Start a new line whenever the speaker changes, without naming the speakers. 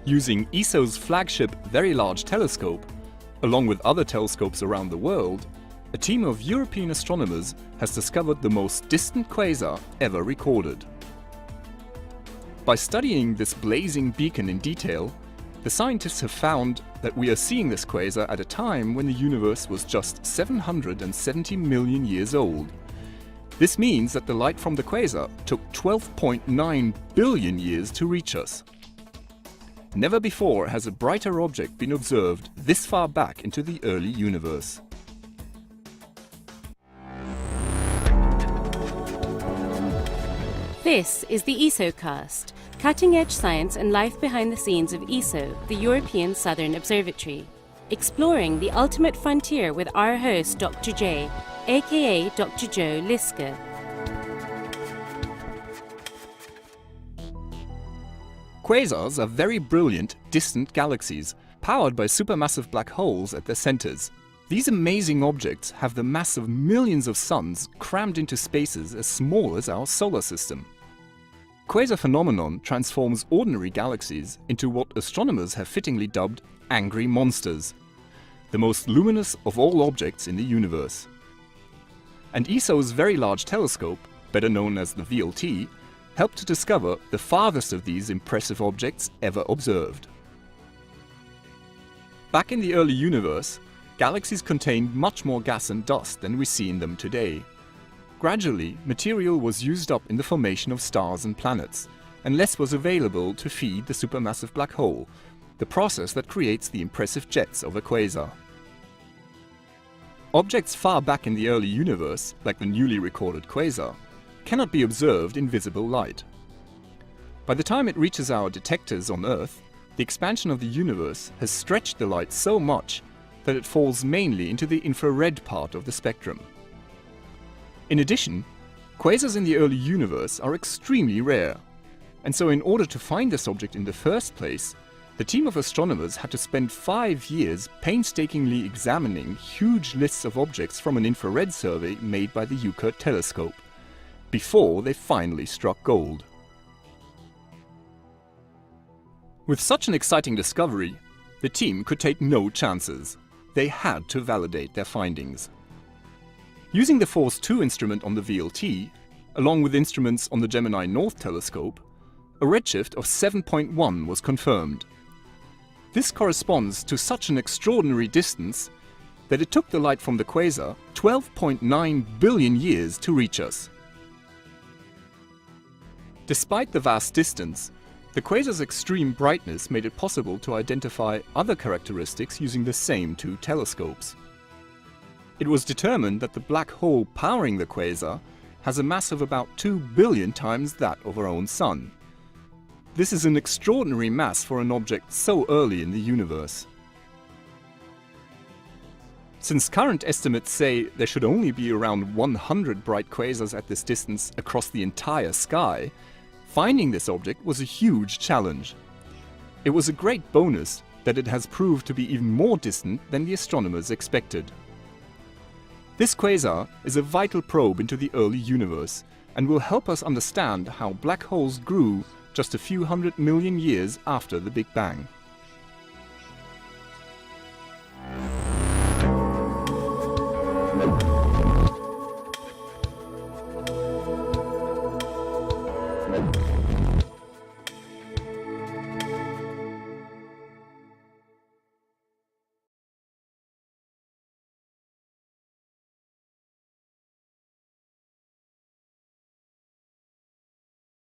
Using ESO's flagship Very Large Telescope, along with other telescopes around the world, a team of European astronomers has discovered the most distant quasar ever recorded. By studying this blazing beacon in detail, the scientists have found that we are seeing this quasar at a time when the universe was just 770 million years old. This means that the light from the quasar took 12.9 billion years to reach us. Never before has a brighter object been observed this far back into the early universe.
This is the ESOcast, cutting-edge science and life behind the scenes of ESO, the European Southern Observatory, exploring the ultimate frontier with our host Dr. J, aka Dr. Joe Liske.
Quasars are very brilliant, distant galaxies, powered by supermassive black holes at their centers. These amazing objects have the mass of millions of suns crammed into spaces as small as our solar system. Quasar phenomenon transforms ordinary galaxies into what astronomers have fittingly dubbed angry monsters, the most luminous of all objects in the universe. And ESO's Very Large Telescope, better known as the VLT, helped to discover the farthest of these impressive objects ever observed. Back in the early universe, galaxies contained much more gas and dust than we see in them today. Gradually, material was used up in the formation of stars and planets, and less was available to feed the supermassive black hole, the process that creates the impressive jets of a quasar. Objects far back in the early universe, like the newly recorded quasar, cannot be observed in visible light. By the time it reaches our detectors on Earth, the expansion of the universe has stretched the light so much that it falls mainly into the infrared part of the spectrum. In addition, quasars in the early universe are extremely rare, and so in order to find this object in the first place, the team of astronomers had to spend 5 years painstakingly examining huge lists of objects from an infrared survey made by the Euclid telescope, before they finally struck gold. With such an exciting discovery, the team could take no chances. They had to validate their findings. Using the Force 2 instrument on the VLT, along with instruments on the Gemini North telescope, a redshift of 7.1 was confirmed. This corresponds to such an extraordinary distance that it took the light from the quasar 12.9 billion years to reach us. Despite the vast distance, the quasar's extreme brightness made it possible to identify other characteristics using the same two telescopes. It was determined that the black hole powering the quasar has a mass of about 2 billion times that of our own Sun. This is an extraordinary mass for an object so early in the universe. Since current estimates say there should only be around 100 bright quasars at this distance across the entire sky, finding this object was a huge challenge. It was a great bonus that it has proved to be even more distant than the astronomers expected. This quasar is a vital probe into the early universe and will help us understand how black holes grew just a few hundred million years after the Big Bang.